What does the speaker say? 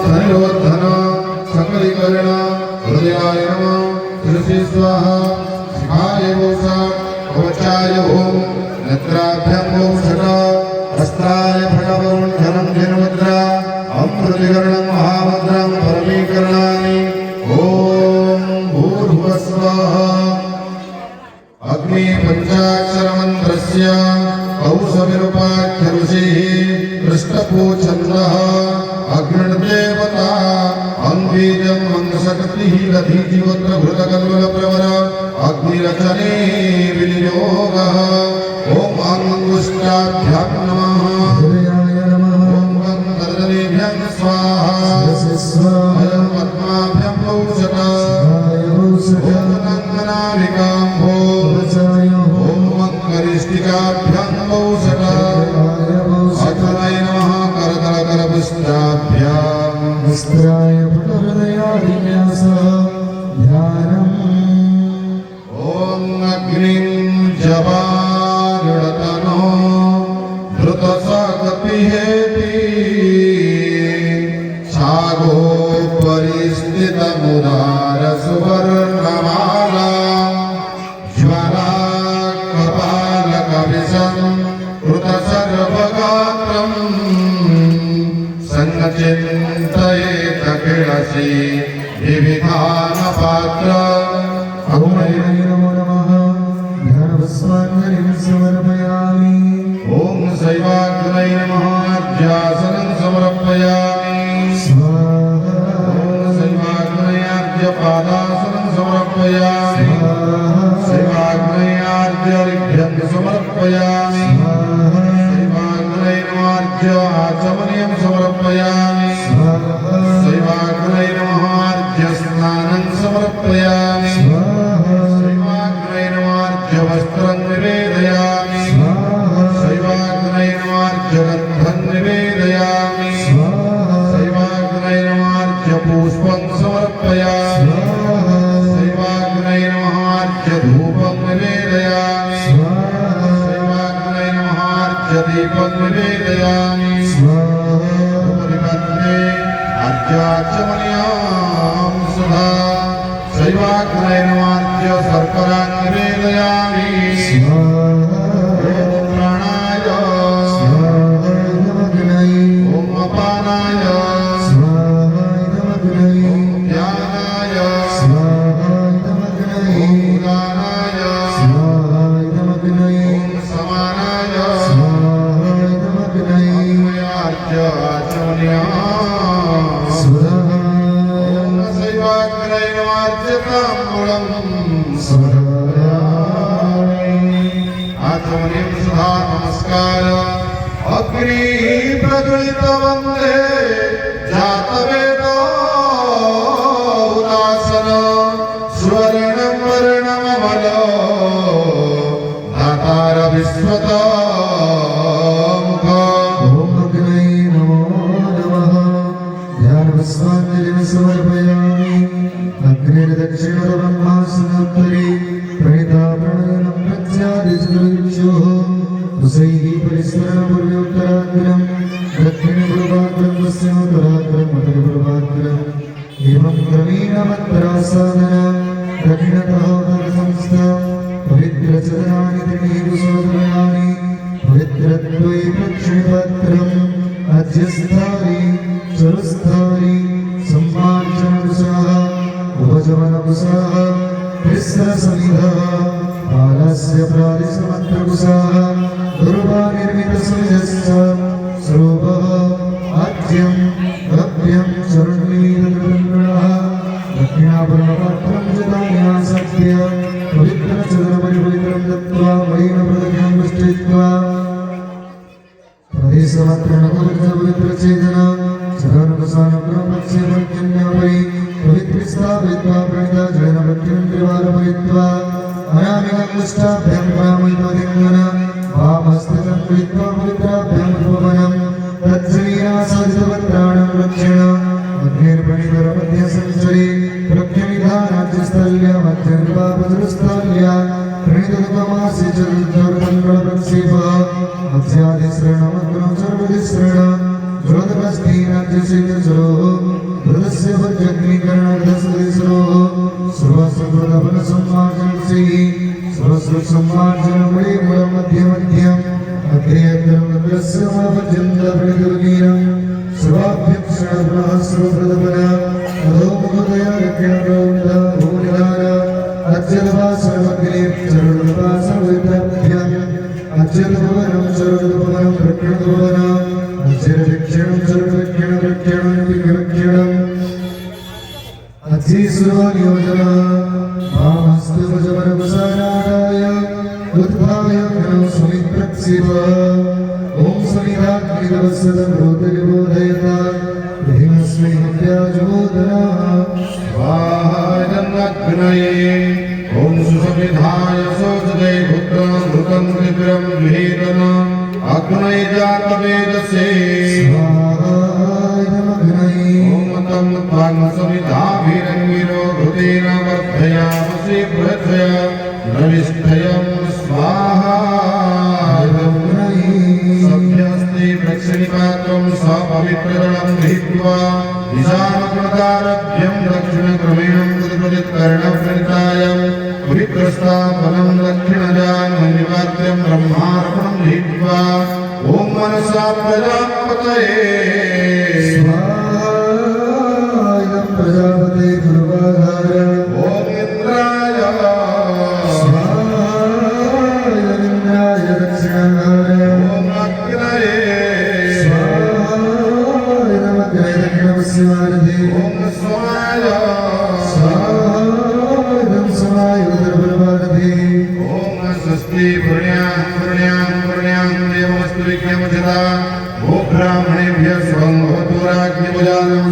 धनयोद्धन सकलीकरण हृदयाय नमः तुलसी स्वाहा शिखाय वोषा कवचाय ओम नेत्राभ्यं वोषट हस्ताय फटवरुण धनं धनुमुद्रा अमृतकरणं महामन्त्रं परमीकरणानि ओम भूर्भुवस्वः अग्नि पंचाक्षरमन्त्रस्य कौसविरूपाख्य ऋषिः पृष्ठपोच्छन्दः अग्निर्देवता अंबीजं मंगशक्तिः दधीतिवत्र घृतकल्वलप्रवर अग्निरचने विनियोगः ओम अंगुष्ठाभ्यां नमः ओम गन्धर्वनेभ्यं स्वाहा अयं पद्माभ्यं वौषटः ओम नन्दनाविकाम्भो ओम करिष्ठिकाभ्यं वौषटः अग्नये नमः करतलकरपुष्टाभ्यां वस्त्राय पटहृदयादिन्यासः ध्यानम् ओम अग्निं जवागणतनो धृतसगतिहेति छागोपरिस्थितमुदारसुवर्णमाला ज्वालाकपालकविशं कृतसर्वगात्रं संचिन्तयेत किलसि विविधानपात्र नमो नमः ध्यानपुष्पाञ्जलिं समर्पयामि ओम शैवाग्नये नमः अर्घ्यासनं समर्पयामि स्वाहा ओम शैवाग्नये अर्घ्यपादासनं समर्पयामि स्वाहा शैवाग्नये अर्घ्यर्घ्यं समर्पयामि शैवाग्नये नमः अर्घ्याचमनीयं समर्पयामि शैवाग्नये नमः अर्घ्यस्नानं समर्पयामि शैवाग्नये नमः अर्घ्यवस्त्रं निवेदयामि शैवाग्नये नमः अर्घ्यगन्धं निवेदयामि शैवाग्नये नमः अर्घ्यपुष्पं समर्पयामि शैवाग्नये नमः अर्घ्यधूपं निवेदयामि शैवाग्नये नमः अर्घ्यदीपं निवेदयामि उपनिबन्धे अर्घ्याचमनीयां सुधा शैवाग्नये नमः अर्घ्यशर्करां निवेदयामि प्राणाय ओम अपानाय ओम ध्यानाय ओम उदानाय ओम समानाय ओम शैवाग्नये नमः अर्घ्यताम्बूलं आचमनीं सुधा नमस्कार अग्नि प्रज्वलित वन्दे जातवेदो उदासन सुवर्णं वर्णममलो दातार विश्वतो मुख ओम अग्नये नमो नमः ध्यानपुष्पाञ्जलिं समर्पयामि अग्निर्दक्षिणब्रह्मासनोत्तरे प्रणिता प्रणयनं प्रत्यादिजगुरुभ्योः कुशैः परिस्मरणपूर्वोत्तराग्रं दक्षिणपूर्वाग्रं पश्चिमोत्तराग्रं उत्तरपूर्वाग्रम् एवं क्रमेण मन्त्रासाधना दक्षिणतः उत्तरसंस्था पवित्रचरणानि त्रीणि कुशोदयानि पवित्रद्वये प्रक्षिणपत्रम् अध्यस्थानि चरुस्थानि सम्मार्जनकुशः उपजमनकुशः तिस्रसमिधः बालस्य प्रादिशमन्त्रकुशः दुर्वानिर्मितसमिधश्च स्वरूपः आद्यं गभ्यं चरुण्मीलकृतङ्गणः दक्षिणापरमपात्रं जतान्यासत्य पवित्रचरणपरिपवित्रं दत्त्वा मयेन प्रतिज्ञां दृष्ट्वा प्रदेशमात्रनपवित्रचेतना सदानुकसानुग्रहपक्षेमज्ञापयि पवित्रिस्तापयित्वा प्रणिता जयनभक्तिं त्रिवारपयित्वा अनामिकमुष्टाभ्यां प्रामयित्वदिङ्गन वामहस्तं कृत्वा पवित्राभ्यां उपवनं तत्सवीरासादितवत्राणं रक्षण अग्निर्प्रणितरमध्यसञ्चरे प्रख्यनिधानाद्यस्थल्या मध्यनिर्वापचरुस्थल्या प्रणितगतमासि चतुर्धरतङ्गलप्रक्षेपः मत्स्यादिश्रणमग्नं सर्वदिश्रण ज्योतकस्तीनाद्यशैलचरो सम्मार्जनमणि मूलमध्यमध्यम् अग्रेयत्रमग्रस्यमपजन्तप्रणितुर्गीरम् सर्वाभ्यक्षणपुनः सर्वप्रथमना अधोमुखदया रक्षणप्रवृत्ता भूनिधान अच्युतवासनमग्रे चरणोपासनविद्याभ्याम् अच्युतभवनं चरणोपवनं रक्षणभवनम् अच्युतभिक्षणं चरणभिक्षणं विक्षणम् अच्युतनियोजना मामस्तु भजवरवसानाय उत्थाय घनं समित्रक्षिप ॐ समिधाग्निरवसदं रोदरिबोधयता ह्रीमस्मै हत्याजबोधना स्वाहायन्नग्नये ॐ सुसमिधाय सोचदे पुत्रं भूतं त्रिपुरं विहेतन अग्नये जातवेदसे ॐ तं त्वां समिधाभिरङ्गिरो घृतेन वर्धयामसि पृथ्व्या नविष्ठयं स्वाहा सभ्यस्ते प्रक्षिपात्रं सपवित्रदलं धृत्वा ईशानप्रदारभ्यं दक्षिणक्रमेणं तदुपदित्कर्णप्रणितायं पवित्रस्थापनं दक्षिणजान्मनिवाद्यं ब्रह्मार्पणं धृत्वा ॐ मनसा प्रजापतये स्वाहायं प्रजापते गुरुवाधार ॐ इन्द्राय स्वाहायं इन्द्राय दक्षिणाधार ॐ अग्नये स्वाहायं अग्रे दक्षिणपश्चिमानधे ॐ स्वाय स्वाहायं समाय उत्तरपूर्वानधे ॐ स्वस्ति पुण्यां देवमस्तु विज्ञमजता भो ब्राह्मणेभ्यः स्वं भवतु राज्ञपुजानं